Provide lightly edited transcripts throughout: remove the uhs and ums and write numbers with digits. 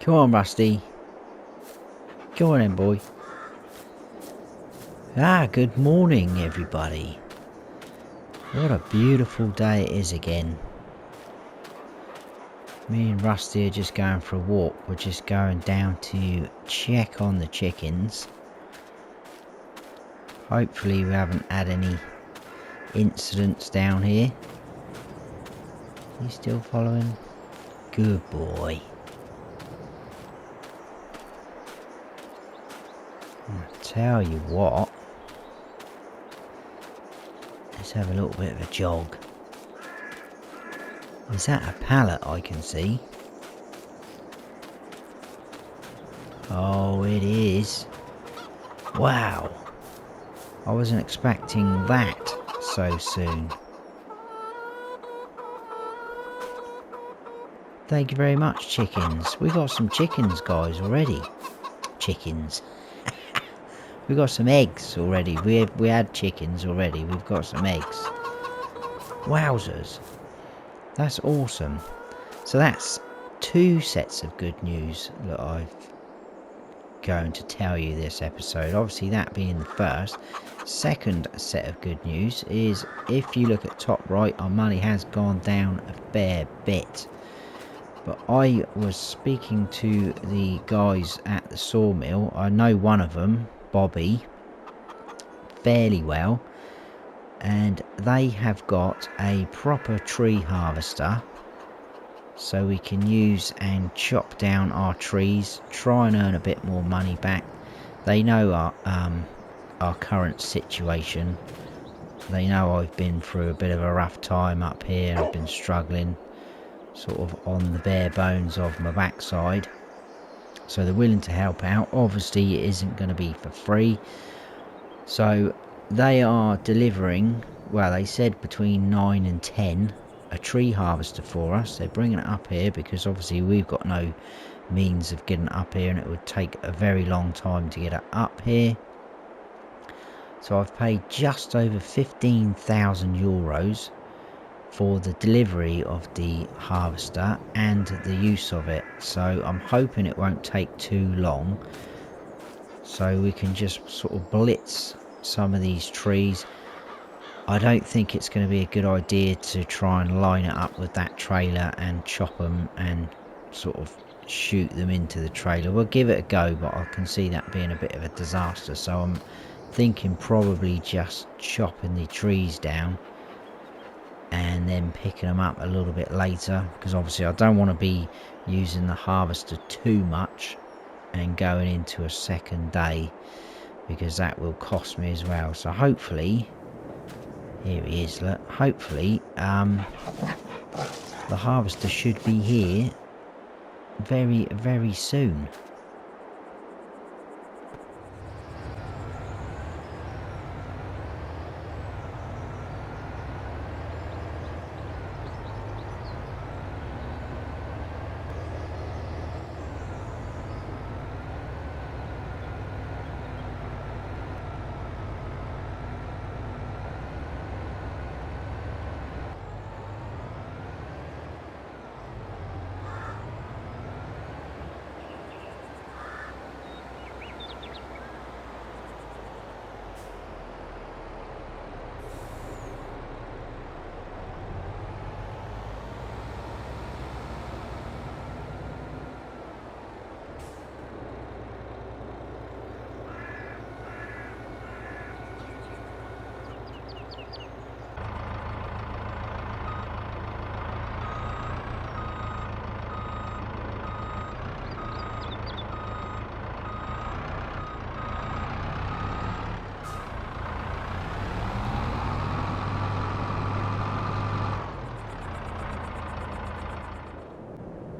Come on, Rusty. Go on then, boy. Good morning, everybody. What a beautiful day it is again. Me and Rusty are just going for a walk. We're just going down to check on the chickens. Hopefully we haven't had any incidents down here. You still following? Good boy. I'll tell you what. Let's have a little bit of a jog. Is that a pallet I can see? Oh, it is. Wow. I wasn't expecting that so soon. Thank you very much, chickens. We got some chickens, guys, already. Chickens. We got some eggs already. We had chickens already. We've got some eggs. Wowzers. That's awesome. So that's 2 sets of good news that I'm going to tell you this episode. Obviously that being the first. Second set of good news is if you look at top right, our money has gone down a fair bit. But I was speaking to the guys at the sawmill. I know one of them, Bobby, fairly well, and they have got a proper tree harvester so we can use and chop down our trees, try and earn a bit more money back. They know our current situation. They know I've been through a bit of a rough time up here. I've been struggling sort of on the bare bones of my backside, so they're willing to help out. Obviously it isn't going to be for free, so they are delivering, well, they said between 9 and 10, a tree harvester for us. They're bringing it up here because obviously we've got no means of getting it up here, and it would take a very long time to get it up here. So I've paid just over 15,000 euros for the delivery of the harvester and the use of it. So I'm hoping it won't take too long, so we can just sort of blitz some of these trees. I don't think it's going to be a good idea to try and line it up with that trailer and chop them and sort of shoot them into the trailer. We'll give it a go, but I can see that being a bit of a disaster, so I'm thinking probably just chopping the trees down and then picking them up a little bit later, because obviously I don't want to be using the harvester too much and going into a second day, because that will cost me as well. So hopefully, here he is, look, hopefully the harvester should be here very, very soon.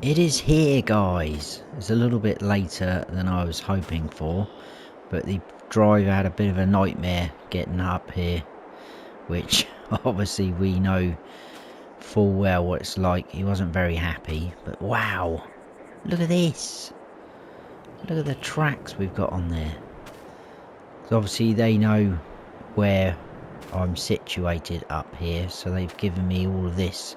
It is here, guys. It's a little bit later than I was hoping for, but the driver had a bit of a nightmare getting up here, which obviously we know full well what it's like. He wasn't very happy, but wow, look at this. Look at the tracks we've got on there. So obviously they know where I'm situated up here, so they've given me all of this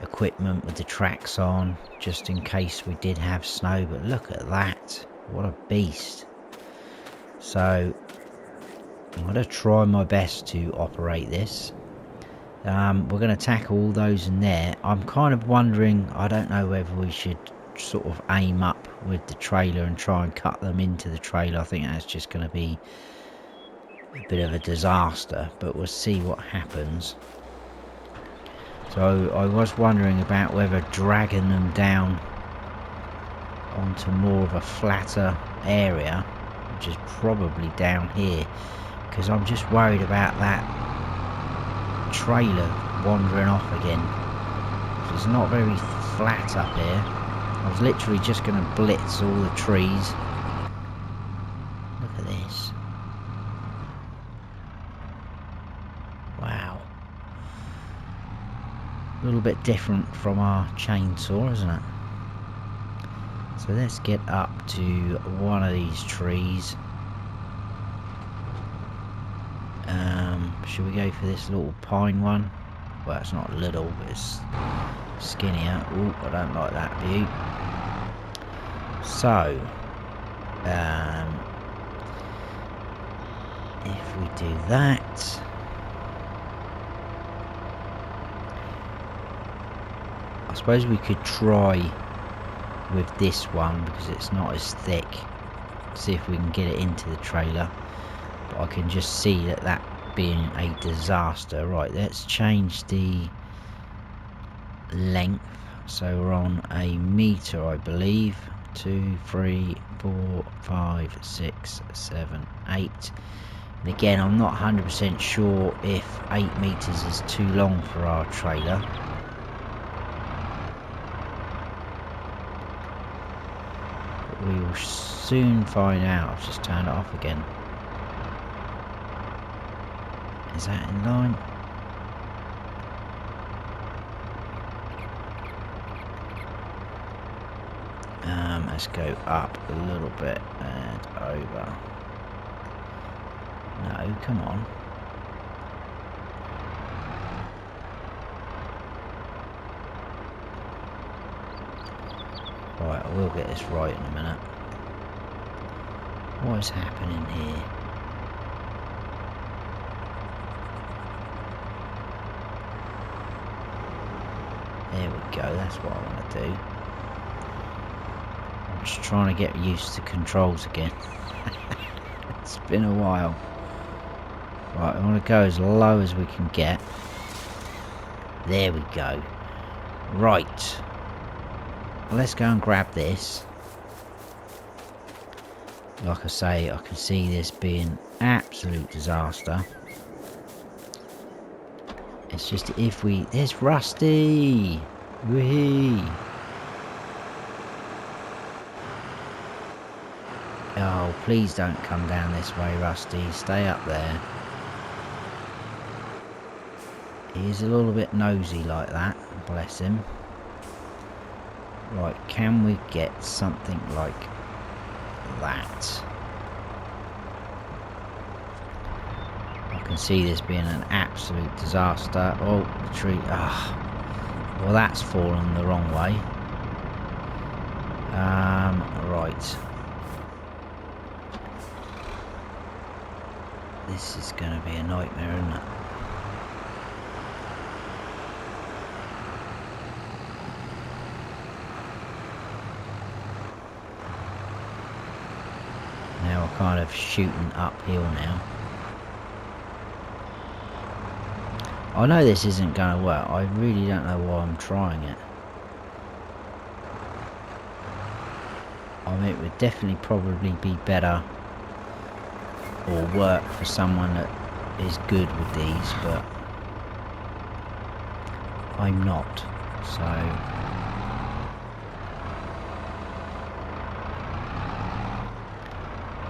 equipment with the tracks on, just in case we did have snow. But look at that, what a beast. So I'm going to try my best to operate this. We're going to tackle all those in there. I'm kind of wondering, I don't know whether we should sort of aim up with the trailer and try and cut them into the trailer. I think that's just going to be a bit of a disaster, but we'll see what happens. So I was wondering about whether dragging them down onto more of a flatter area, which is probably down here, because I'm just worried about that trailer wandering off again. It's not very flat up here. I was literally just going to blitz all the trees. Look at this. Wow. A little bit different from our chainsaw, isn't it? So let's get up to one of these trees. Should we go for this little pine one? Well, it's not little, but it's skinnier. Oh, I don't like that view. So, if we do that, I suppose we could try with this one because it's not as thick. See if we can get it into the trailer. But I can just see that being a disaster. Right, let's change the length. So we're on a meter, I believe. 2, 3, 4, 5, 6, 7, 8. And again, I'm not 100% sure if 8 meters is too long for our trailer. But we will soon find out. I've just turned it off again. Is that in line? Let's go up a little bit and over. No, come on. Right, I will get this right in a minute. What is happening here? There we go, that's what I want to do. I'm just trying to get used to controls again. It's been a while. Right, I want to go as low as we can get. There we go. Right. Well, let's go and grab this. Like I say, I can see this being absolute disaster. It's just if we... There's Rusty! Whee! Oh, please don't come down this way, Rusty. Stay up there. He's a little bit nosy like that. Bless him. Right, can we get something like that? I can see this being an absolute disaster. Oh, the tree. Ah, well, that's fallen the wrong way. Right. This is going to be a nightmare, isn't it? Now we're kind of shooting uphill now. I know this isn't going to work. I really don't know why I'm trying it. I mean, it would definitely probably be better or work for someone that is good with these, but I'm not. So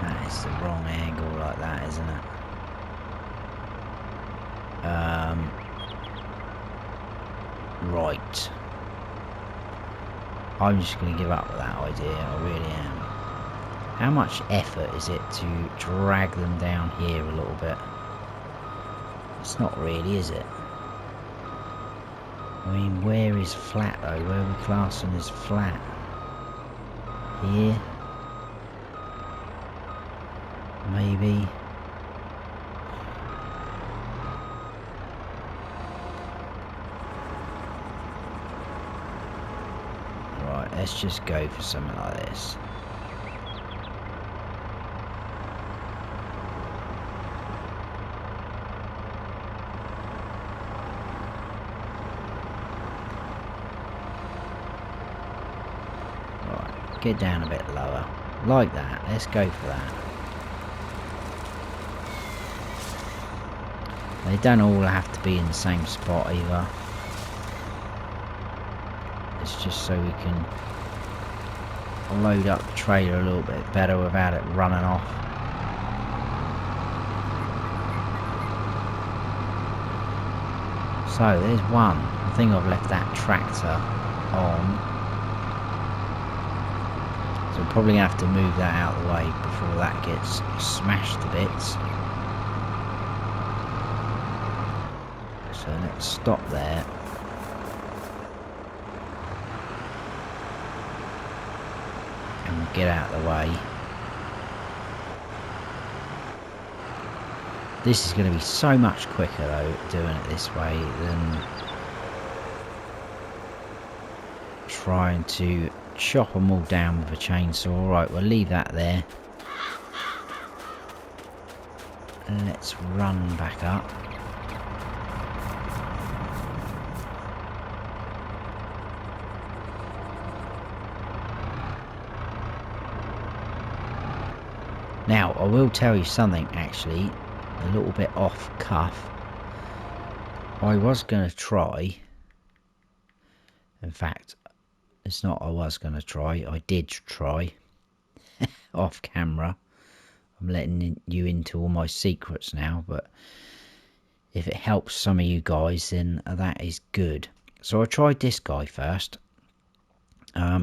that is the wrong angle like that, isn't it? Right. I'm just going to give up with that idea, I really am. How much effort is it to drag them down here a little bit? It's not really, is it? I mean, where is flat though? Where are we classing as flat? Here? Maybe. Right, let's just go for something like this. Right, get down a bit lower. Like that, let's go for that. They don't all have to be in the same spot either. It's just so we can load up the trailer a little bit better without it running off. So there's one. I think I've left that tractor on. So I'm probably going to have to move that out of the way before that gets smashed to bits. So let's stop there. And we'll get out of the way. This is going to be so much quicker though, doing it this way, than trying to chop them all down with a chainsaw. Alright, we'll leave that there. Let's run back up. Now, I will tell you something actually, a little bit off cuff. I was going to try, in fact, it's not I was going to try, I did try, off camera. I'm letting you into all my secrets now, but if it helps some of you guys, then that is good. So I tried this guy first.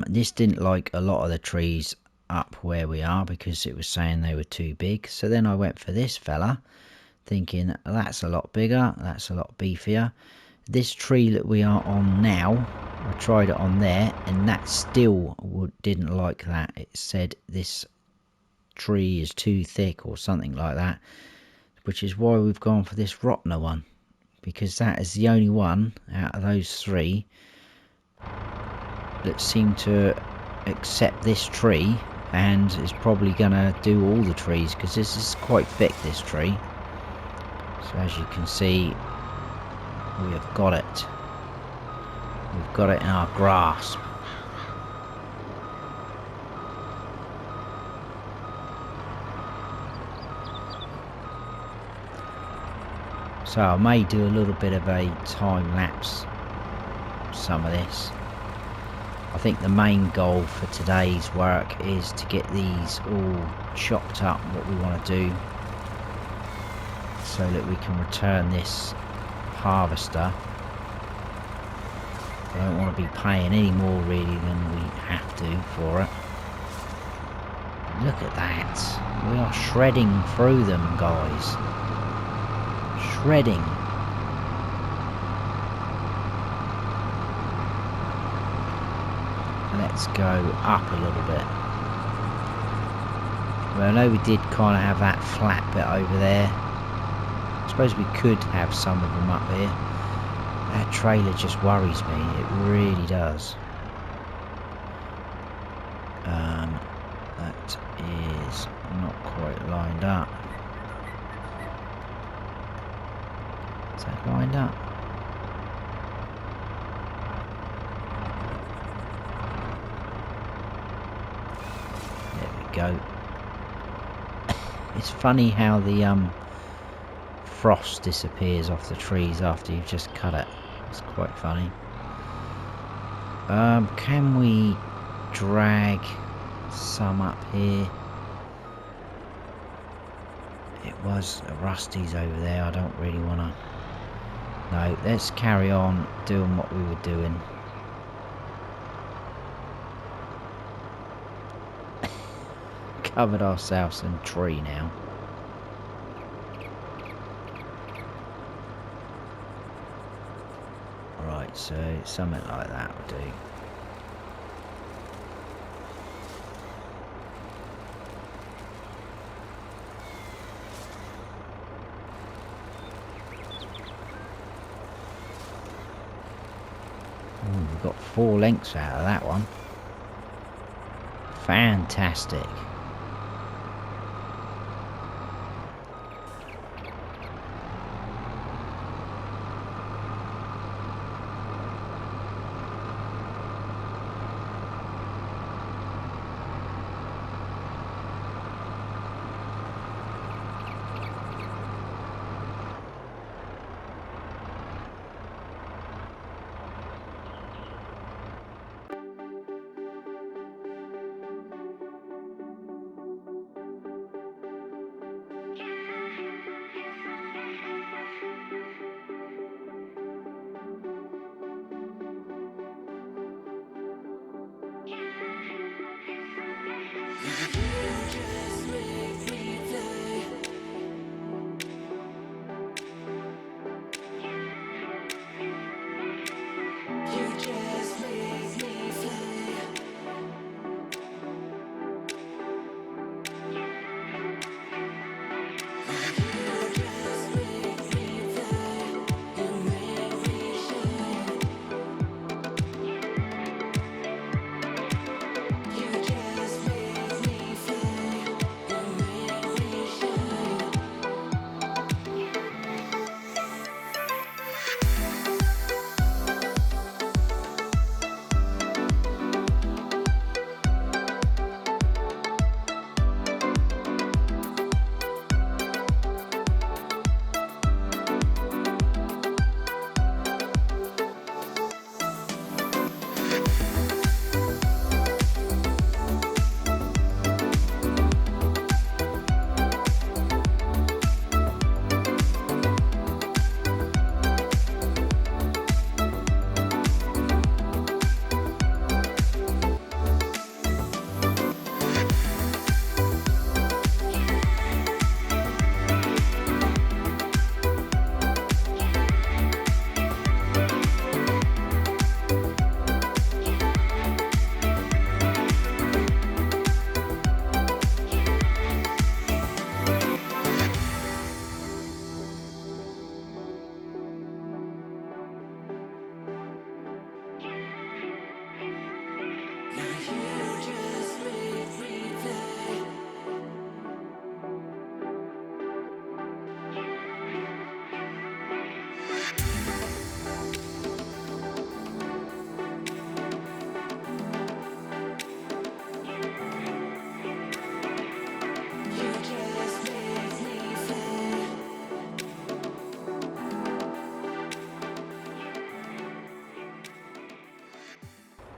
This didn't like a lot of the trees up where we are because it was saying they were too big. So then I went for this fella, thinking that's a lot bigger, that's a lot beefier. This tree that we are on now, I tried it on there and that still didn't like that. It said this tree is too thick or something like that, which is why we've gone for this Rotner one, because that is the only one out of those three that seem to accept this tree and is probably gonna do all the trees, because this is quite thick, this tree. So as you can see, we have got it. We've got it in our grasp. So I may do a little bit of a time lapse, some of this. I think the main goal for today's work is to get these all chopped up, what we want to do, so that we can return this harvester. I don't want to be paying any more really than we have to for it. Look at that. We are shredding through them, guys. Shredding. Let's go up a little bit. Well, I know we did kind of have that flat bit over there. I suppose we could have some of them up here. That trailer just worries me. It really does. That is not quite lined up. Is that lined up? Go. It's funny how the frost disappears off the trees after you've just cut it. It's quite funny. Can we drag some up here? It was a Rusty's over there. I don't really want to. No, let's carry on doing what we were doing. Covered ourselves in a tree now. Right, So something like that will do. Ooh, we've got 4 lengths out of that one. Fantastic.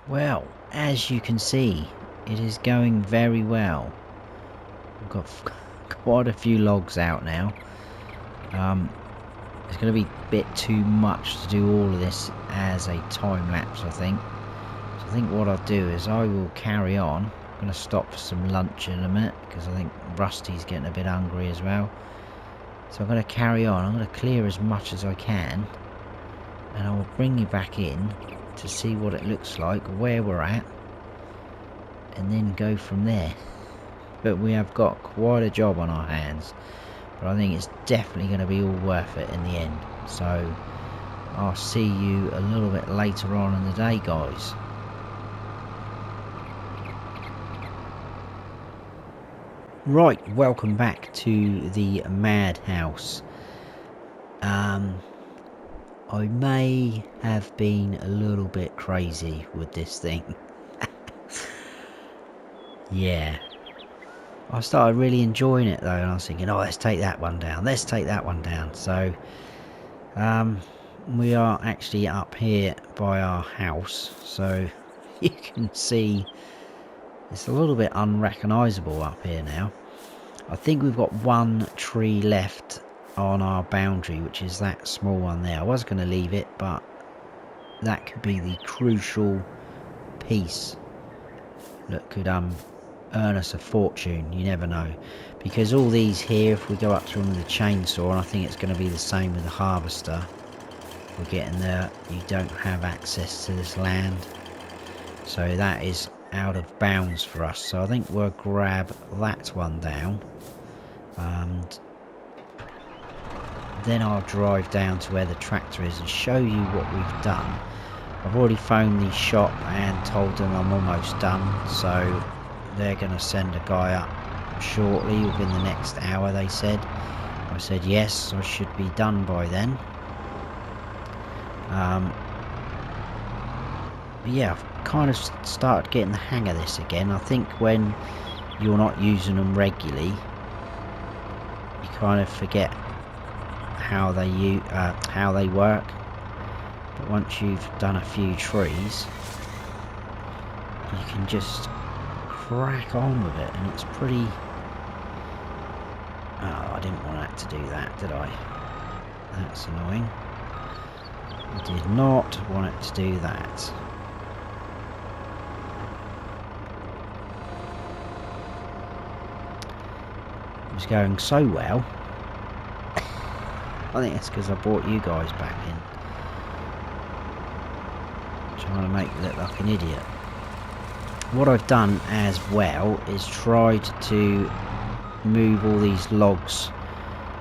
Well, as you can see, it is going very well. We've got quite a few logs out now. It's going to be a bit too much to do all of this as a time lapse, I think. So I think what I'll do is I will carry on. I'm going to stop for some lunch in a minute because I think Rusty's getting a bit hungry as well. So I'm going to carry on. I'm going to clear as much as I can, and I will bring you back in to see what it looks like, where we're at, and then go from there. But we have got quite a job on our hands, but I think it's definitely going to be all worth it in the end. So I'll see you a little bit later on in the day, guys. Right, welcome back to the madhouse. I may have been a little bit crazy with this thing. Yeah. I started really enjoying it though, and I was thinking, oh, let's take that one down, let's take that one down. So, we are actually up here by our house, so you can see it's a little bit unrecognisable up here now. I think we've got one tree left on our boundary, which is that small one there. I was going to leave it, but that could be the crucial piece that could earn us a fortune. You never know, because all these here, if we go up to them with a chainsaw, and I think it's going to be the same with the harvester, we're getting there, you don't have access to this land, so that is out of bounds for us. So I think we'll grab that one down, and then I'll drive down to where the tractor is and show you what we've done. I've already phoned the shop and told them I'm almost done, so they're going to send a guy up shortly, within the next hour, they said. I said yes, I should be done by then. But yeah, I've kind of started getting the hang of this again. I think when you're not using them regularly, you kind of forget how they work. But once you've done a few trees, you can just crack on with it, and it's pretty... Oh, I didn't want that to do that, did I? That's annoying. I did not want it to do that. It was going so well. I think it's because I brought you guys back in. Trying to make you look like an idiot. What I've done as well is tried to move all these logs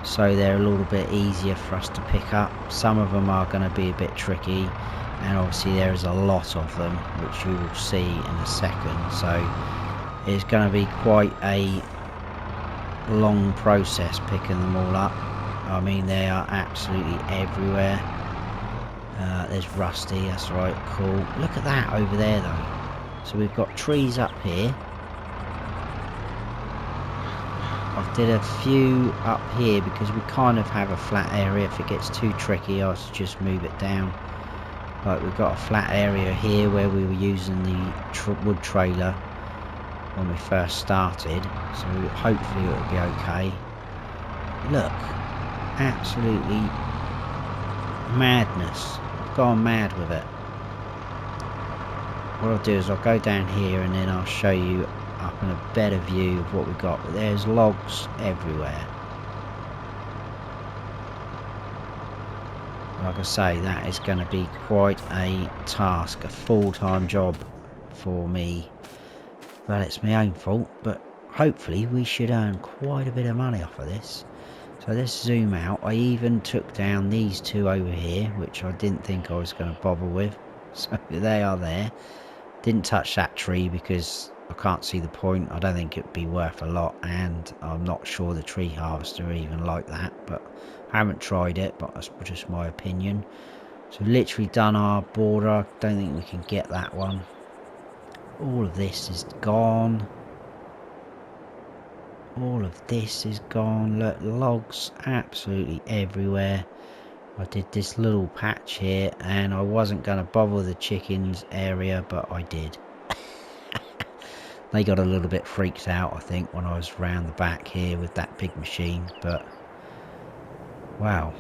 so they're a little bit easier for us to pick up. Some of them are going to be a bit tricky, and obviously there is a lot of them, which you will see in a second, so it's going to be quite a long process picking them all up. I mean, they are absolutely everywhere. There's Rusty, that's right, cool. Look at that over there though. So we've got trees up here. I've did a few up here because we kind of have a flat area. If it gets too tricky, I'll just move it down. Like, we've got a flat area here where we were using the wood trailer when we first started, so hopefully it'll be okay. Look, absolutely madness. I've gone mad with it. What I'll do is I'll go down here and then I'll show you up in a better view of what we've got. But there's logs everywhere. Like I say, that is going to be quite a task, a full-time job for me. Well, it's my own fault, but hopefully we should earn quite a bit of money off of this. So let's zoom out. I even took down these two over here, which I didn't think I was going to bother with. So they are there. Didn't touch that tree because I can't see the point. I don't think it would be worth a lot, and I'm not sure the tree harvester even like that, but I haven't tried it, but that's just my opinion. So we've literally done our border. I don't think we can get that one. All of this is gone. All of this is gone. Look, logs absolutely everywhere. I did this little patch here, and I wasn't going to bother the chickens area, but I did. They got a little bit freaked out, I think, when I was round the back here with that big machine, but wow.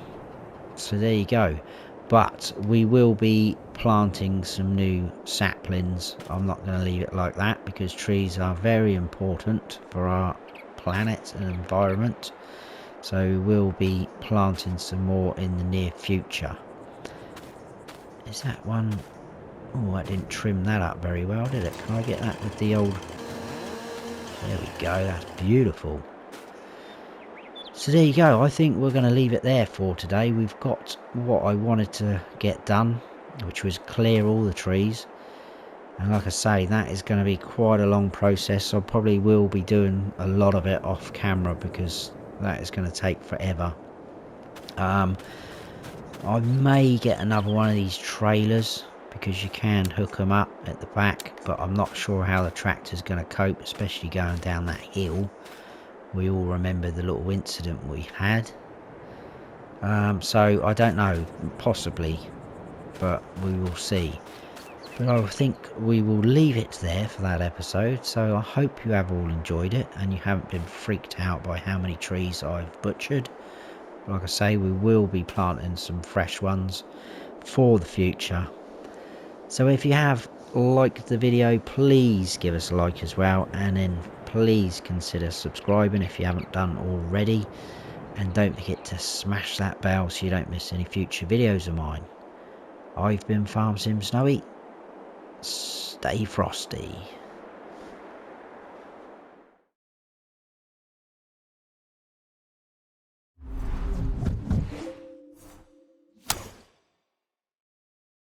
So there you go. But we will be planting some new saplings. I'm not going to leave it like that because trees are very important for our planet and environment. So we'll be planting some more in the near future. Is that one? Oh, I didn't trim that up very well, did it? Can I get that with the old... There we go, that's beautiful. So there you go, I think we're going to leave it there for today. We've got what I wanted to get done, which was clear all the trees. And like I say, that is going to be quite a long process. So I probably will be doing a lot of it off camera because that is going to take forever. I may get another one of these trailers because you can hook them up at the back, but I'm not sure how the tractor's going to cope, especially going down that hill. We all remember the little incident we had. So I don't know, possibly, but we will see. But I think we will leave it there for that episode. So I hope you have all enjoyed it and you haven't been freaked out by how many trees I've butchered. Like I say, we will be planting some fresh ones for the future. So if you have liked the video, please give us a like as well, and then please consider subscribing if you haven't done already, and don't forget to smash that bell so you don't miss any future videos of mine. I've been Farm Sim Snowy. Stay frosty.